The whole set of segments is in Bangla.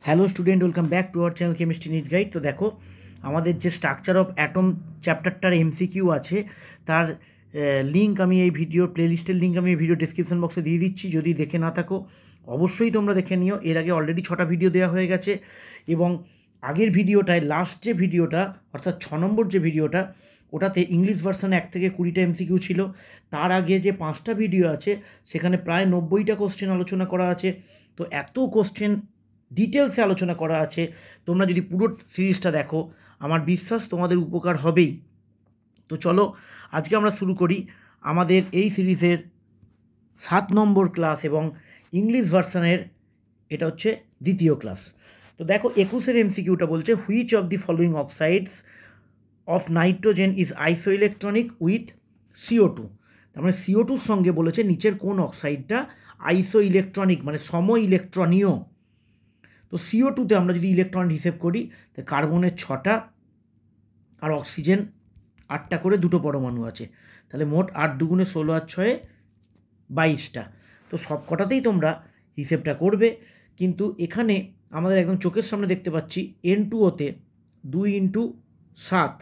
Hello student, welcome back to our channel chemistry NEET guide. তো দেখো, আমাদের যে স্ট্রাকচার অফ অ্যাটম চ্যাপ্টারটার এমসিকিউ আছে, তার লিঙ্ক আমি এই ভিডিওর প্লেলিস্টের লিঙ্ক আমি এই ভিডিও ডিসক্রিপশন বক্সে দিয়ে দিচ্ছি। যদি দেখে না থাকো অবশ্যই তোমরা দেখে নিও। এর আগে অলরেডি 6টা ভিডিও দেওয়া হয়ে গেছে, এবং আগের ভিডিওটায় লাস্ট যে ভিডিওটা অর্থাৎ 6 নম্বর যে ভিডিওটা, ওটাতে ইংলিশ ভার্সন 1 থেকে 20টা এমসিকিউ ছিল। তার আগে যে 5টা ভিডিও আছে সেখানে প্রায় 90টা কোশ্চেন আলোচনা করা আছে। তো এত কোশ্চেন ডিটেলসে আলোচনা করা আছে, তোমরা যদি পুরো সিরিজটা দেখো আমার বিশ্বাস তোমাদের উপকার হবেই। তো চলো আজকে আমরা শুরু করি আমাদের এই সিরিজের 7 নম্বর ক্লাস, এবং ইংলিশ ভার্সনের এটা হচ্ছে দ্বিতীয় ক্লাস। তো দেখো 21-এর এমসিকিউটা বলছে, which of the following oxides of nitrogen is আইসো ইলেকট্রনিক উইথ CO2। তার মানে CO2-র সঙ্গে বলেছে নিচের কোন অক্সাইডটা আইসো ইলেকট্রনিক মানে সম ইলেকট্রনীয়। তো CO2-তে আমরা যদি ইলেকট্রন হিসেব করি, তো কার্বনের 6টা আর অক্সিজেন 8টা করে দুটো পরমাণু আছে, তাহলে মোট 8 দুগুণে 16 আর 6 22টা। তো সব কটাতেই তোমরা হিসেবটা করবে, কিন্তু এখানে আমাদের একদম চোখের সামনে দেখতে পাচ্ছি N2O-তে 2 ইন্টু 7,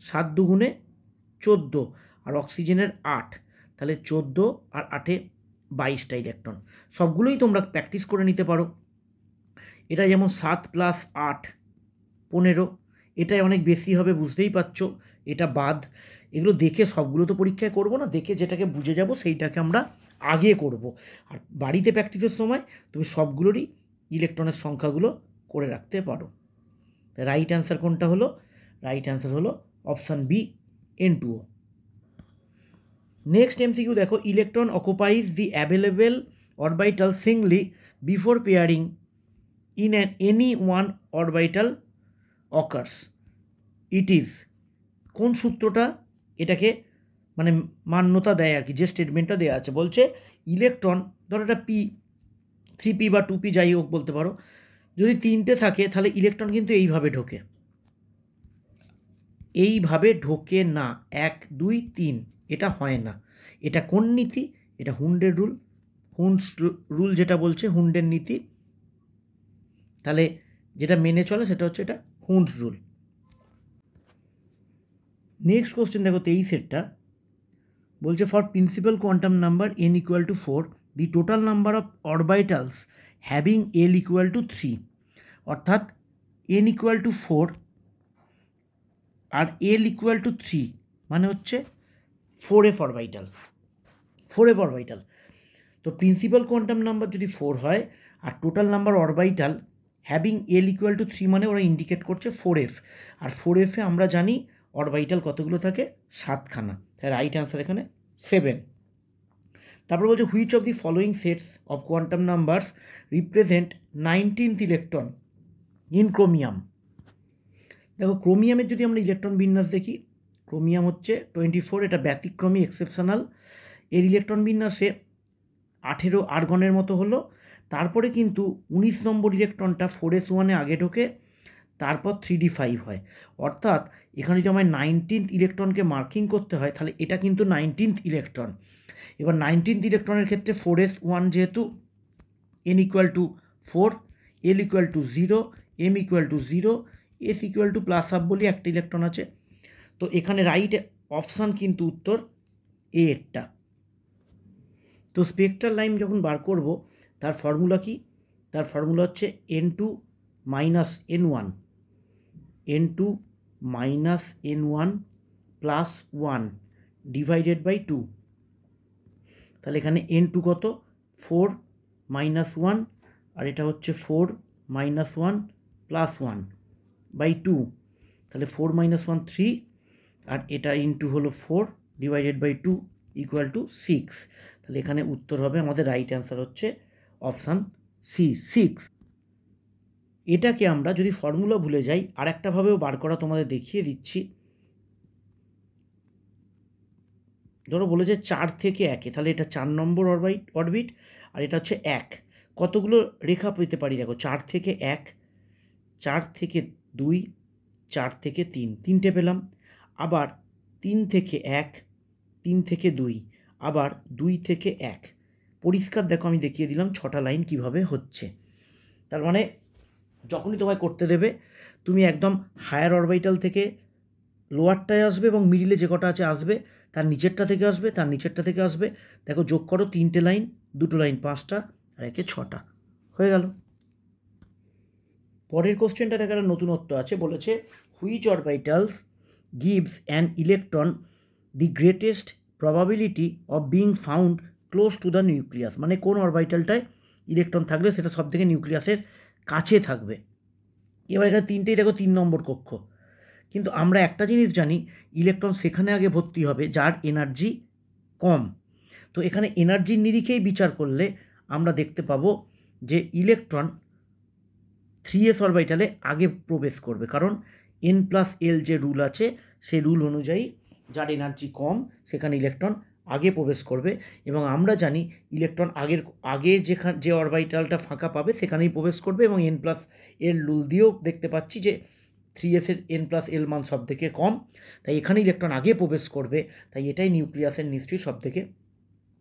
7 দুগুণে 14, আর অক্সিজেনের 8, তাহলে 14 আর 8-এ 22টা ইলেকট্রন। সবগুলোই তোমরা প্র্যাকটিস করে নিতে পারো। এটা যেমন 7 + 8 15, এটাই অনেক বেশি হবে, বুঝতেই পারছো। এটা বাদ, এগুলো দেখে সবগুলো তো পরীক্ষায় করব না, দেখে যেটাকে বুঝে যাব সেইটাকে আমরা আগে করব। আর বাড়িতে প্র্যাকটিসের সময় তুমি সবগুলোরই ইলেকট্রনের সংখ্যাগুলো করে রাখতে পারো। রাইট অ্যান্সার কোনটা হলো? রাইট অ্যান্সার হলো option B, N2O। Next MCQ দেখো, electron occupies the available orbital singly before pairing in any one orbital occurs, it is। কোন সূত্রটা এটাকে মানে মান্যতা দেয় আর কি, যে স্টেটমেন্টটা দেওয়া আছে, বলছে ইলেকট্রন, ধরো এটা P, 3P বা 2P যাই হোক বলতে পারো, যদি 3টে থাকে তাহলে ইলেকট্রন কিন্তু এইভাবে ঢোকে, এইভাবে ঢোকে না, 1 2 3, এটা হয় না। এটা কোন নীতি? এটা হুন্ডের রুল। হুন্ডস রুল যেটা বলছে, হুন্ডের নীতি, তাহলে যেটা মেনে চলে সেটা হচ্ছে এটা হুন্ডস রুল। নেক্সট কোশ্চেন দেখো 23-এরটা বলছে, for principal quantum number n = 4 the total number of orbitals having L = 3, অর্থাৎ n = 4 আর L = 3 মানে হচ্ছে 4f অরবিটাল, 4f অরবিটাল। তো প্রিন্সিপাল কোয়ান্টাম নাম্বার যদি 4 হয় আর total number orbital having L = 3 মানে ওরা ইন্ডিকেট করছে 4f, আর 4f-এ আমরা জানি অরবিটাল কতগুলো থাকে? 7খানা। তাই রাইট অ্যান্সার এখানে 7। তারপর বলছে, which of the following sets of quantum numbers represent 19th electron in chromium. দেখো ক্রোমিয়ামের যদি আমরা ইলেকট্রন বিন্যাস দেখি, ক্রোমিয়াম হচ্ছে 24, এটা ব্যতিক্রমী এক্সেপশনাল। এর ইলেকট্রন বিন্যাসে 18 আর্গনের মতো হলো, তারপরে কিন্তু 19 নম্বর ইলেকট্রনটা 4s1-এ আগে ঢোকে, তারপর 3d5 হয়। অর্থাৎ এখানে যদি আমায় 19th ইলেকট্রনকে মার্কিং করতে হয়, তাহলে এটা কিন্তু 19th ইলেকট্রন। এবার 19th ইলেকট্রনের ক্ষেত্রে 4s1 যেহেতু n = 4, L = 0, M = 0, S = +1/2 বলি একটা ইলেকট্রন আছে। তো এখানে রাইট অপশান কিন্তু উত্তর এ এরটা। তো স্পেকট্রাল লাইন যখন বার করব, তার ফর্মুলা কি? তার ফর্মুলা হচ্ছে N2 - N1, N2 - N1 + 1 divided by 2। তাহলে এখানে N2 কত? 4 - 1, আর এটা হচ্ছে 4 - 1 + 1 বাই 2, তাহলে 4 - 1 3, আর এটা ইন্টু হলো 4 ডিভাইডেড বাই 2 = 6। তাহলে এখানে উত্তর হবে, আমাদের রাইট অ্যান্সার হচ্ছে অপশান সি, 6। এটাকে আমরা যদি ফর্মুলা ভুলে যাই, আর একটাভাবেও বার করা তোমাদের দেখিয়ে দিচ্ছি। ধরো বলেছে 4 থেকে 1-এ, তাহলে এটা 4 নম্বর অরবিট, আর এটা হচ্ছে 1। কতগুলো রেখা পেতে পারি? দেখো 4 থেকে 1, 4 থেকে 2, 4 থেকে 3, 3টে পেলাম। আবার 3 থেকে 1, 3 থেকে 2, আবার 2 থেকে 1। পরিষ্কার দেখো, আমি দেখিয়ে দিলাম 6টা লাইন কিভাবে হচ্ছে। তার মানে যখনই তোমায় করতে দেবে তুমি একদম হায়ার অরবিটাল থেকে লোয়ারটায় আসবে এবং মিডিলে যে কটা আছে আসবে, তার নিচেরটা থেকে আসবে, তার নিচেরটা থেকে আসবে। দেখো যোগ করো, 3টে লাইন, 2টো লাইন 5টা, আর একে 6টা, হয়ে গেল। পরের কোশ্চেনটা দেখার নতুনত্ব আছে, বলেছে which orbitals gives an electron the greatest probability of being found close to the nucleus, মানে কোন অরবিটালটায় ইলেকট্রন থাকলে সেটা সব থেকে নিউক্লিয়াসের কাছে থাকবে। এবার এখানে তিনটেই দেখো 3 নম্বর কক্ষ, কিন্তু আমরা একটা জিনিস জানি, ইলেকট্রন সেখানে আগে ভর্তি হবে যার এনার্জি কম। তো এখানে এনার্জির নিরিখেই বিচার করলে আমরা দেখতে পাবো যে ইলেকট্রন 3s অরবিটালে আগে প্রবেশ করবে, কারণ n+l যে রুল আছে সেই রুল অনুযায়ী যার এনার্জি কম সেখানে ইলেকট্রন আগে প্রবেশ করবে। এবং আমরা জানি ইলেকট্রন আগে যে অরবিটালটা ফাঁকা পাবে সেখানেই প্রবেশ করবে, এবং n+l রুল দিয়েও দেখতে পাচ্ছি যে 3s এর n+l মান সব থেকে কম, তাই এখানে ইলেকট্রন আগে প্রবেশ করবে, তাই এটাই নিউক্লিয়াসের নিশ্চয়ই সব থেকে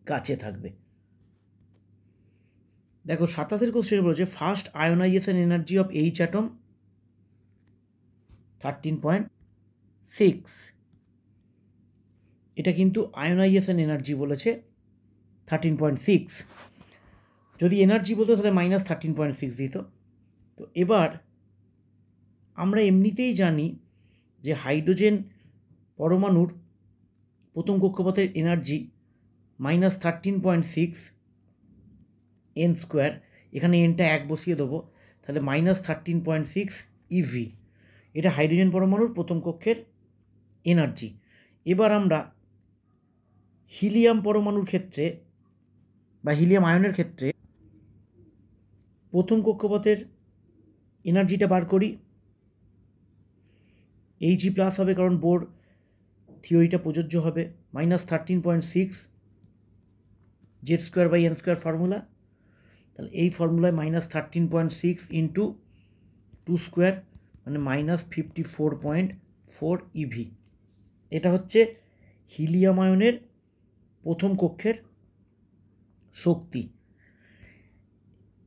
কাছে থাকবে। দেখো 27 কোশ্চেন বলেছে first ionisation energy of H atom 13.6, এটা কিন্তু আয়োনাইজেশন এনার্জি বলেছে 13.6, যদি এনার্জি বলতো তাহলে -13.6 দিত। তো এবার আমরা এমনিতেই জানি যে হাইড্রোজেন পরমাণুর প্রথম কক্ষপথের এনার্জি -13.6 n², এখানে nটা 1 বসিয়ে দেবো, তাহলে -13.6 eV, এটা হাইড্রোজেন পরমাণুর প্রথম কক্ষের এনার্জি। এবার আমরা হিলিয়াম পরমাণুর ক্ষেত্রে বা হিলিয়াম আয়নের ক্ষেত্রে প্রথম কক্ষপথের এনার্জিটা বার করি। He+ হবে, কারণ বোর থিওরিটা প্রযোজ্য হবে। -13.6 Z²/n² ফর্মুলা, তাহলে এই ফর্মুলায় -13.6 ইন্টু 2² মানে -54.4 eV, এটা হচ্ছে হিলিয়াম আয়নের প্রথম কক্ষের শক্তি।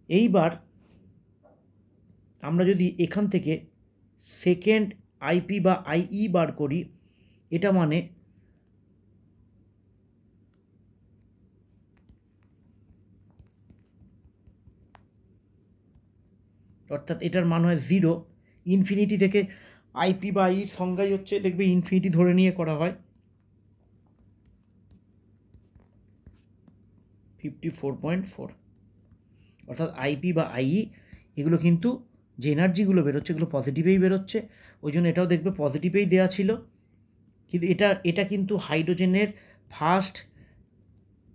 এইবার আমরা যদি এখান থেকে সেকেন্ড IP বা IE বার করি, এটা মানে অর্থাৎ এটার মান হয় 0। ইনফিনিটি থেকে IP বা IEর সংজ্ঞাই হচ্ছে, দেখবে ইনফিনিটি ধরে নিয়ে করা হয়। 54.4, অর্থাৎ IP বা IE এগুলো কিন্তু যে এনার্জিগুলো বেরোচ্ছে এগুলো পজিটিভেই বেরোচ্ছে, ওই জন্য এটাও দেখবে পজিটিভেই দেওয়া ছিল। কিন্তু এটা কিন্তু হাইড্রোজেনের ফার্স্ট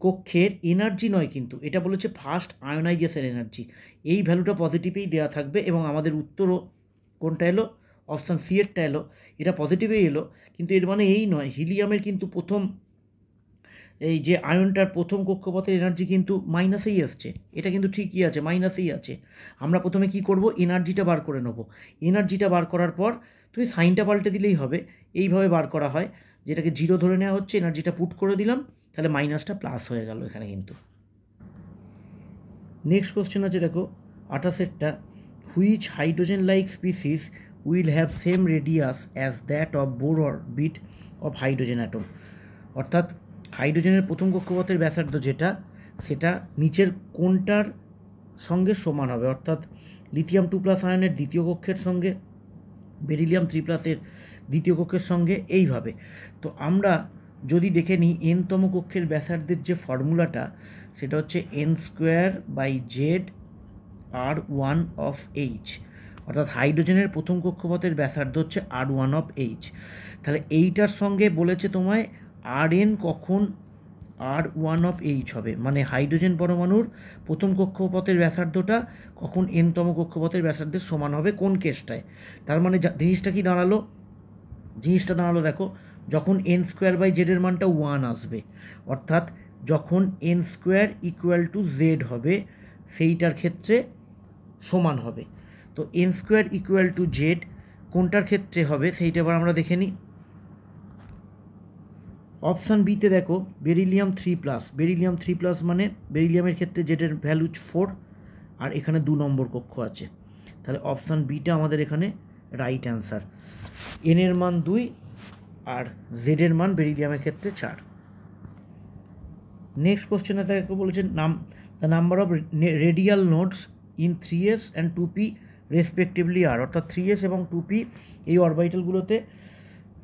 কক্ষের এনার্জি নয়, কিন্তু এটা বলেছে ফার্স্ট আয়োনাইজেশন এনার্জি, এই ভ্যালুটা পজিটিভেই দেওয়া থাকবে। এবং আমাদের উত্তরও কোনটা এলো, অপশান সি এরটা এলো, এটা পজিটিভেই এলো। কিন্তু এর মানে এই নয়, হিলিয়ামের কিন্তু প্রথম এই যে আয়নটার প্রথম কক্ষপথের এনার্জি কিন্তু মাইনাসেই আসছে, এটা কিন্তু ঠিকই আছে, মাইনাসেই আছে। আমরা প্রথমে কি করব, এনার্জিটা বার করে নেব। এনার্জিটা বার করার পর তুমি সাইনটা পাল্টে দিলেই হবে, এইভাবে বার করা হয়, যেটাকে 0 ধরে নেওয়া হচ্ছে, এনার্জিটা পুট করে দিলাম, তাহলে মাইনাসটা প্লাস হয়ে গেল এখানে কিন্তু। নেক্সট কোশ্চেন আছে দেখো 28টা, which hydrogen like species will have same radius as that of Bohr orbit of hydrogen atom, অর্থাৎ হাইড্রোজেনের প্রথম কক্ষপথের ব্যাসার্ধ যেটা, সেটা নিচের কোনটার সঙ্গে সমান হবে, অর্থাৎ লিথিয়াম 2+ আয়নের দ্বিতীয় কক্ষের সঙ্গে, বেরিলিয়াম 3+ দ্বিতীয় কক্ষের সঙ্গে, এইভাবে। তো আমরা যদি দেখে নিই n-তম কক্ষের ব্যাসার্ধের যে ফর্মুলাটা, সেটা হচ্ছে n²/Z(R1)(H), অর্থাৎ হাইড্রোজেনের প্রথম কক্ষপথের ব্যাসার্ধ হচ্ছে R1(H), তাহলে এইটার সঙ্গে বলেছে তোমায় Rn কখন R1(H) হবে, মানে হাইড্রোজেন পরমাণুর প্রথম কক্ষপথের ব্যাসার্ধটা কখন n-তম কক্ষপথের ব্যাসার্ধের সমান হবে কোন কেসটায়। তার মানে জিনিসটা কি দাঁড়ালো, জিনিসটা দাঁড়ালো দেখো, যখন n²/Z এর মানটা 1 আসবে, অর্থাৎ যখন n² = Z হবে, সেইটার ক্ষেত্রে সমান হবে। তো n² = Z কোনটার ক্ষেত্রে হবে সেইটা এবার আমরা দেখে নিই। অপশান বিতে দেখো বেরিলিয়াম 3+, বেরিলিয়াম 3+ মানে বেরিলিয়ামের ক্ষেত্রে জেডের ভ্যালু 4, আর এখানে 2 নম্বর কক্ষ আছে। তাহলে অপশান বিটা আমাদের এখানে রাইট অ্যান্সার। এন এর মান 2 আর জেড এর মান বেরিলিয়ামের ক্ষেত্রে 4। নেক্সট কোশ্চেনে তাকে বলেছেন the number of radial nodes in 3s and 2p respectively আর, অর্থাৎ 3s এবং 2p এই অরবিটালগুলোতে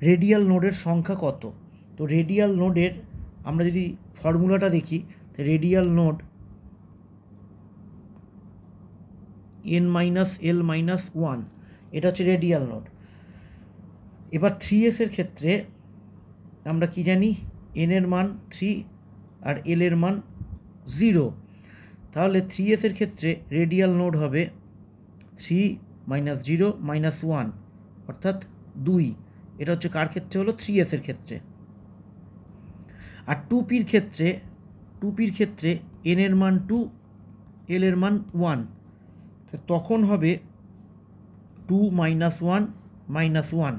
রেডিয়াল নোডের সংখ্যা কত। তো রেডিয়াল নোডের আমরা যদি ফর্মুলাটা দেখি, তো রেডিয়াল নোড n-l-1, এটা হচ্ছে রেডিয়াল নোড। এবার 3s এর ক্ষেত্রে আমরা কি জানি, n এর মান 3 আর l এর মান 0, তাহলে 3s এর ক্ষেত্রে রেডিয়াল নোড হবে 3 - 0 - 1 অর্থাৎ 2। এটা হচ্ছে কার ক্ষেত্রে হলো, 3s এর ক্ষেত্রে। আর 2pর ক্ষেত্রে n এর মান 2, l এর মান 1, তখন হবে 2 - 1 - 1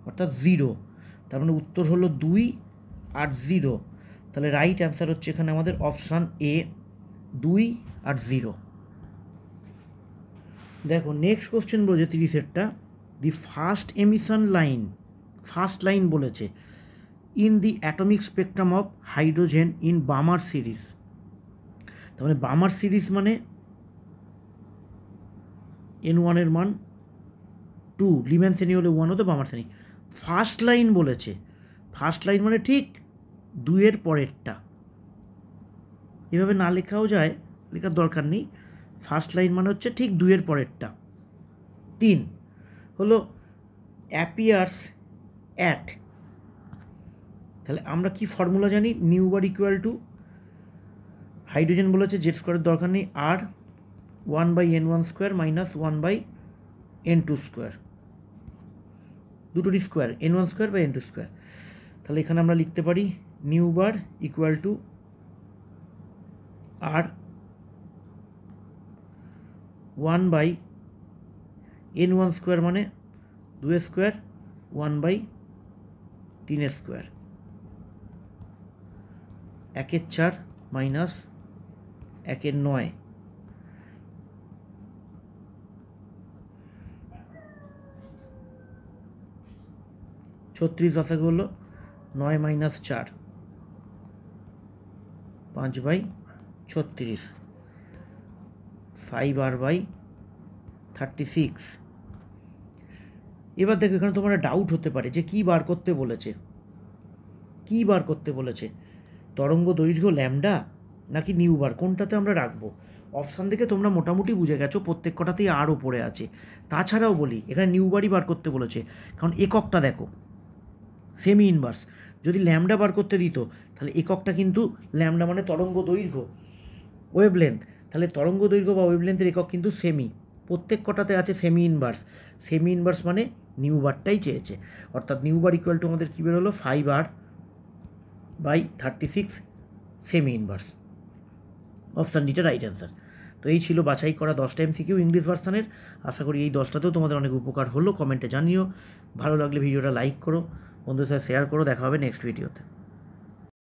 অর্থাৎ 0। তার মানে উত্তর হলো 2 আর 0। তাহলে রাইট অ্যান্সার হচ্ছে এখানে আমাদের অপশান এ, 2 আর 0। দেখো নেক্সট কোশ্চেন বলেছে 30-এরটা, the first emission line, first line বলেছে in the atomic spectrum of hydrogen in Balmer series. তার মানে বামার সিরিজ মানে n1 এর মান 2, লিম্যান শ্রেণী হলে 1 হতো, বামার শ্রেণী। ফার্স্ট লাইন বলেছে, ফার্স্ট লাইন মানে ঠিক 2 এর পরেরটা। এভাবে না লেখাও যায়, লেখার দরকার নেই। ফার্স্ট লাইন মানে হচ্ছে ঠিক 2 এর পরেরটা। 3 হলো অ্যাপিয়ার্স অ্যাট, তাহলে আমরা কি ফর্মুলা জানি, nu bar equal to hydrogen বলেছে জেড স্কোয়ারের দরকার নেই, R 1/n1 square minus 1/n2 square, দুটোরই square, n1 square by n2 square. তাহলে এখানে আমরা লিখতে পারি nu bar equal to R 1/n1 square মানে 2 স্কোয়ার, 1/3 স্কোয়ার, 1/4 মাইনাস 1/9। ছত্রিশ দশকে হলো 9 - 4, 5/36, 5r/36। এবার দেখো এখানে তোমার ডাউট হতে পারে যে কী বার করতে বলেছে, তরঙ্গ দৈর্ঘ্য ল্যামডা নাকি নিউ বার, কোনটাতে আমরা রাখবো। অপশান দেখে তোমরা মোটামুটি বুঝে গেছো প্রত্যেক কটাতেই আর ওপরে আছে। তাছাড়াও বলি এখানে নিউ বারই বার করতে বলেছে, কারণ এককটা দেখো সেমি ইনভার্স। যদি ল্যামডা বার করতে দিত তাহলে এককটা কিন্তু ল্যামডা মানে তরঙ্গ দৈর্ঘ্য, ওয়েভলেন্থ, তাহলে তরঙ্গ দৈর্ঘ্য বা ওয়েভলেন্থের একক কিন্তু সেমি। প্রত্যেক কটাতে আছে সেমি ইনভার্স মানে নিউ বারটাই চেয়েছে, অর্থাৎ নিউ বার ইকুয়াল টু আমাদের কী বেরোলো 5r/36 সেমি ইনভার্স। অপশান ডিটা রাইট অ্যান্সার। তো এই ছিল বাছাই করা 10টা MCQ ইংলিশ ভার্সানের। আশা করি এই 10টাতেও তোমাদের অনেক উপকার হলো। কমেন্টে জানিও, ভালো লাগলে ভিডিওটা লাইক করো, বন্ধুদের সাথে শেয়ার করো। দেখা হবে নেক্সট ভিডিওতে।